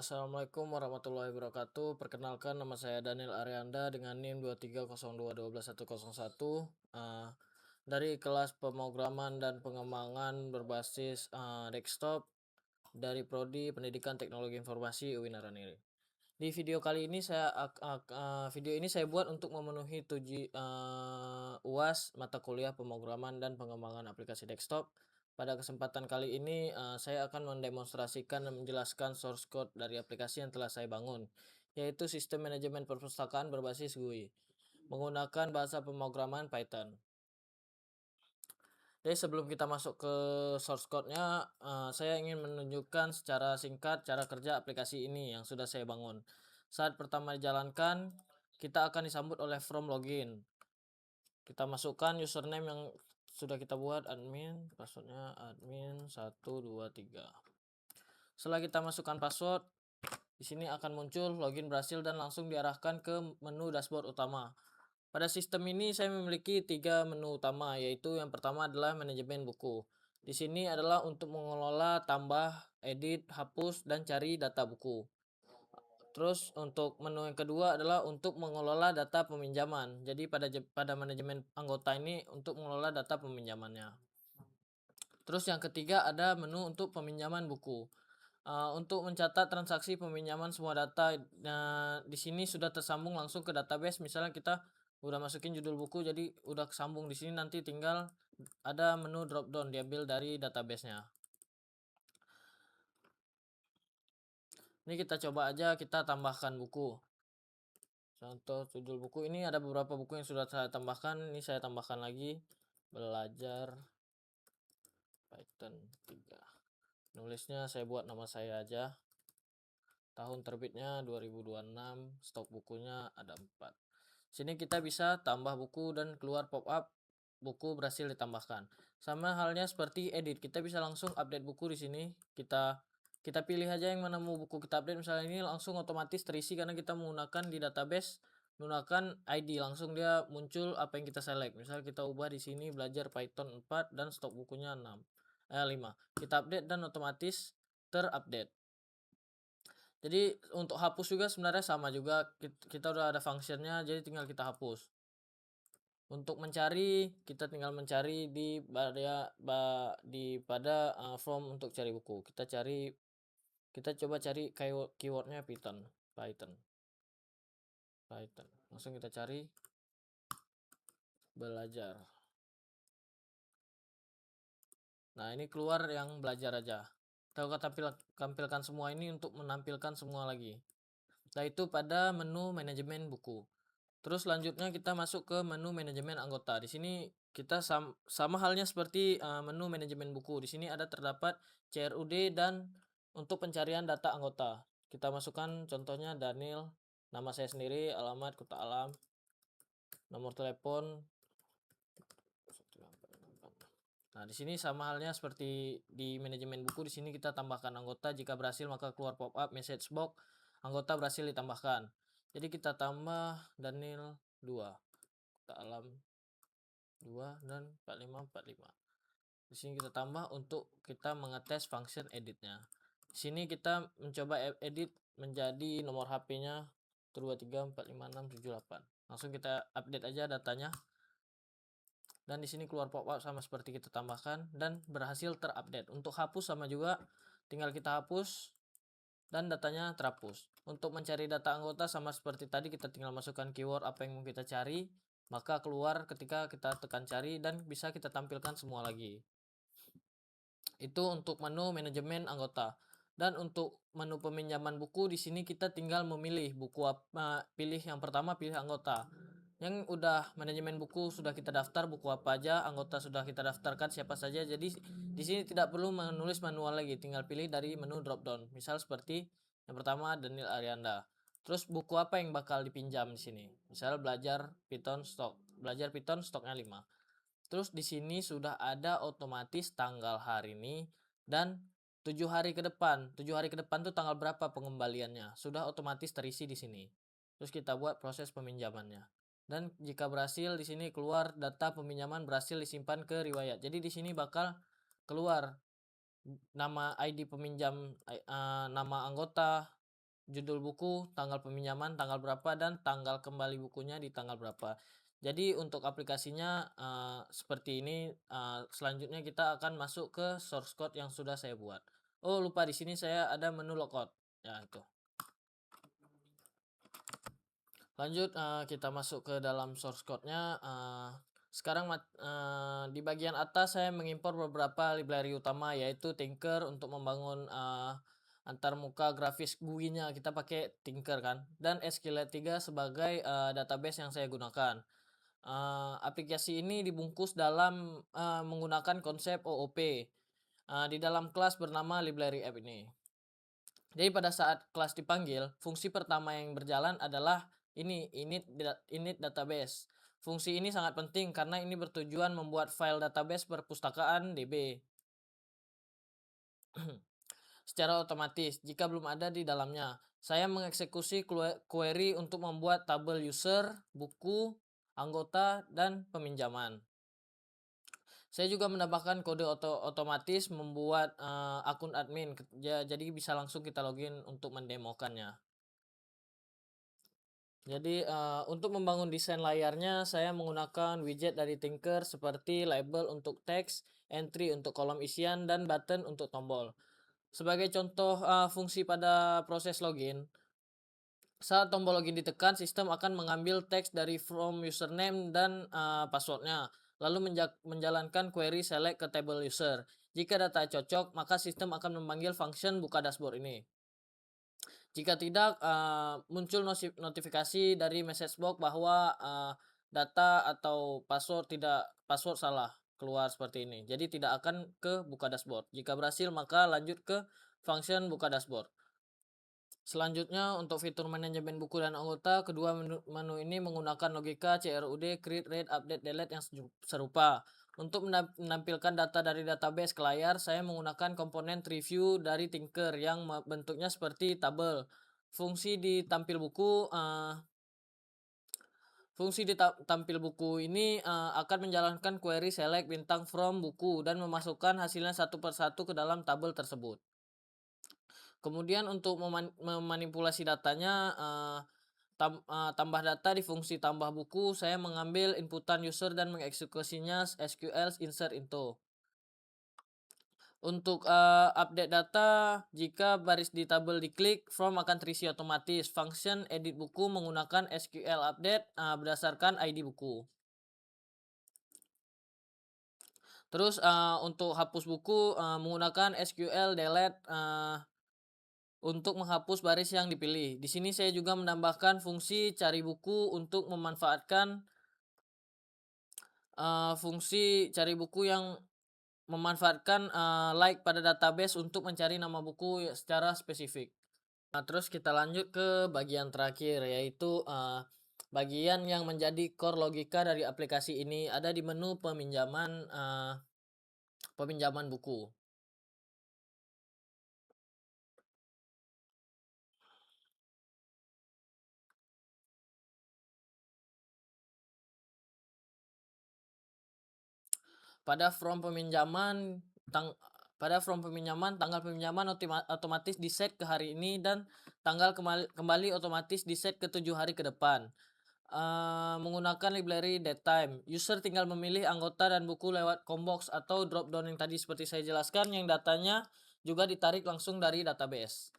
Assalamualaikum warahmatullahi wabarakatuh. Perkenalkan, nama saya Daniel Arianda dengan NIM 2302121 dari kelas pemrograman dan pengembangan berbasis desktop dari Prodi Pendidikan Teknologi Informasi UIN Araniri. Di video kali ini video ini saya buat untuk memenuhi UAS mata kuliah pemrograman dan pengembangan aplikasi desktop. Pada kesempatan kali ini saya akan mendemonstrasikan dan menjelaskan source code dari aplikasi yang telah saya bangun, yaitu sistem manajemen perpustakaan berbasis GUI menggunakan bahasa pemrograman Python. Jadi sebelum kita masuk ke source code-nya, saya ingin menunjukkan secara singkat cara kerja aplikasi ini yang sudah saya bangun. Saat pertama dijalankan, kita akan disambut oleh from login. Kita masukkan username yang sudah kita buat, admin, passwordnya admin 123. Setelah kita masukkan password, di sini akan muncul login berhasil dan langsung diarahkan ke menu dashboard utama. Pada sistem ini saya memiliki 3 menu utama, yaitu yang pertama adalah manajemen buku. Di sini adalah untuk mengelola, tambah, edit, hapus, dan cari data buku. Terus untuk menu yang kedua adalah untuk mengelola data peminjaman. Jadi pada manajemen anggota ini untuk mengelola data peminjamannya. Terus yang ketiga ada menu untuk peminjaman buku. Untuk mencatat transaksi peminjaman semua data, di sini sudah tersambung langsung ke database. Misalnya kita udah masukin judul buku, jadi udah kesambung di sini, nanti tinggal ada menu drop down diambil dari database-nya. Ini kita coba aja kita tambahkan buku. Contoh judul buku ini ada beberapa buku yang sudah saya tambahkan. Ini saya tambahkan lagi, belajar Python 3. Nulisnya saya buat nama saya aja. Tahun terbitnya 2026, stok bukunya ada 4. Sini kita bisa tambah buku dan keluar pop-up buku berhasil ditambahkan. Sama halnya seperti edit, kita bisa langsung update buku di sini. Kita pilih aja yang mana mau buku kita update. Misalnya ini langsung otomatis terisi karena kita menggunakan di database menggunakan ID, langsung dia muncul apa yang kita select. Misal kita ubah di sini belajar Python 4 dan stok bukunya 5. Kita update dan otomatis terupdate. Jadi untuk hapus juga sebenarnya sama juga, kita udah ada functionnya, jadi tinggal kita hapus. Untuk mencari, kita tinggal mencari pada form untuk cari buku. Kita coba cari keywordnya Python. Langsung kita cari belajar. Nah, ini keluar yang belajar aja. Kita tampilkan semua ini untuk menampilkan semua lagi. Nah, itu pada menu manajemen buku. Terus selanjutnya kita masuk ke menu manajemen anggota. Di sini kita sama halnya seperti menu manajemen buku. Di sini ada terdapat CRUD dan untuk pencarian data anggota. Kita masukkan contohnya Daniel, nama saya sendiri, alamat kota alam, nomor telepon. Nah, di sini sama halnya seperti di manajemen buku. Di sini kita tambahkan anggota. Jika berhasil maka keluar pop-up message box. Anggota berhasil ditambahkan. Jadi kita tambah Daniel 2. Kota alam 2 dan 4545. Di sini kita tambah untuk kita mengetes function editnya. Di sini kita mencoba edit menjadi nomor HP-nya 2345678. Langsung kita update aja datanya. Dan di sini keluar pop-up sama seperti kita tambahkan dan berhasil terupdate. Untuk hapus sama juga, tinggal kita hapus dan datanya terhapus. Untuk mencari data anggota sama seperti tadi, kita tinggal masukkan keyword apa yang mau kita cari, maka keluar ketika kita tekan cari dan bisa kita tampilkan semua lagi. Itu untuk menu manajemen anggota. Dan untuk menu peminjaman buku, di sini kita tinggal memilih buku apa. Pilih yang pertama, pilih anggota. Yang udah manajemen buku sudah kita daftar buku apa aja, anggota sudah kita daftarkan siapa saja. Jadi di sini tidak perlu menulis manual lagi, tinggal pilih dari menu drop down. Misal seperti yang pertama Daniel Arianda. Terus buku apa yang bakal dipinjam di sini? Misal belajar Python stok. Belajar Python stoknya 5. Terus di sini sudah ada otomatis tanggal hari ini dan 7 hari ke depan. 7 hari ke depan tuh tanggal berapa pengembaliannya? Sudah otomatis terisi di sini. Terus kita buat proses peminjamannya. Dan jika berhasil di sini keluar data peminjaman berhasil disimpan ke riwayat. Jadi di sini bakal keluar nama ID peminjam, nama anggota, judul buku, tanggal peminjaman tanggal berapa, dan tanggal kembali bukunya di tanggal berapa. Jadi untuk aplikasinya seperti ini. Selanjutnya kita akan masuk ke source code yang sudah saya buat. Oh, lupa, di sini saya ada menu logout. Ya, itu. Lanjut, kita masuk ke dalam source code-nya. Sekarang di bagian atas saya mengimpor beberapa library utama, yaitu Tinker untuk membangun antarmuka grafis GUI-nya. Kita pakai Tinker kan, dan SQLite 3 sebagai database yang saya gunakan. Aplikasi ini dibungkus dalam menggunakan konsep OOP di dalam kelas bernama library app ini. Jadi pada saat kelas dipanggil, fungsi pertama yang berjalan adalah init database. Fungsi ini sangat penting karena ini bertujuan membuat file database perpustakaan DB secara otomatis jika belum ada di dalamnya. Saya mengeksekusi query untuk membuat tabel user, buku, anggota, dan peminjaman. Saya juga menambahkan kode otomatis membuat akun admin, jadi bisa langsung kita login untuk mendemokannya. Jadi untuk membangun desain layarnya, saya menggunakan widget dari Tinker seperti label untuk teks, entry untuk kolom isian, dan button untuk tombol. Sebagai contoh fungsi pada proses login, saat tombol login ditekan, sistem akan mengambil teks dari from username dan passwordnya, lalu menjalankan query select ke table user. Jika data cocok, maka sistem akan memanggil function buka dashboard ini. Jika tidak, muncul notifikasi dari message box bahwa data atau password salah keluar seperti ini. Jadi tidak akan ke buka dashboard. Jika berhasil, maka lanjut ke function buka dashboard. Selanjutnya untuk fitur manajemen buku dan anggota, kedua menu ini menggunakan logika CRUD, create, read, update, delete yang serupa. Untuk menampilkan data dari database ke layar, saya menggunakan komponen review dari Tinker yang bentuknya seperti tabel. Fungsi di tampil buku ini akan menjalankan query select bintang from buku dan memasukkan hasilnya satu persatu ke dalam tabel tersebut. Kemudian untuk memanipulasi datanya, tambah data di fungsi tambah buku, saya mengambil inputan user dan mengeksekusinya SQL insert into. Untuk update data, jika baris di tabel diklik, form akan terisi otomatis. Function edit buku menggunakan SQL update berdasarkan ID buku. Terus untuk hapus buku menggunakan SQL delete untuk menghapus baris yang dipilih. Di sini saya juga menambahkan fungsi cari buku untuk memanfaatkan fungsi cari buku yang memanfaatkan like pada database untuk mencari nama buku secara spesifik. Nah, terus kita lanjut ke bagian terakhir, yaitu bagian yang menjadi core logika dari aplikasi ini ada di menu peminjaman buku. Pada from peminjaman tanggal peminjaman otomatis di set ke hari ini dan tanggal kembali otomatis di set ke 7 hari ke depan. Menggunakan library datetime, user tinggal memilih anggota dan buku lewat combox atau drop down yang tadi seperti saya jelaskan, yang datanya juga ditarik langsung dari database.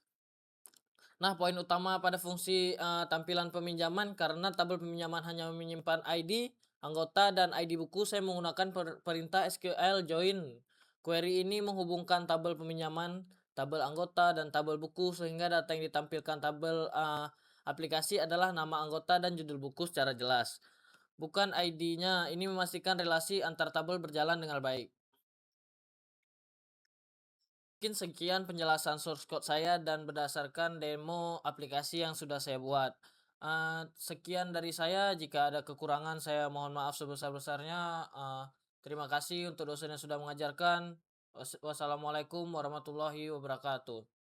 Nah, poin utama pada fungsi tampilan peminjaman, karena tabel peminjaman hanya menyimpan ID, anggota, dan ID buku, saya menggunakan perintah SQL join. Query ini menghubungkan tabel peminjaman, tabel anggota, dan tabel buku sehingga data yang ditampilkan tabel aplikasi adalah nama anggota dan judul buku secara jelas, bukan ID-nya. Ini memastikan relasi antar tabel berjalan dengan baik. Mungkin sekian penjelasan source code saya dan berdasarkan demo aplikasi yang sudah saya buat. Sekian dari saya. Jika ada kekurangan, saya mohon maaf sebesar-besarnya. Terima kasih untuk dosen yang sudah mengajarkan. Wassalamualaikum warahmatullahi wabarakatuh.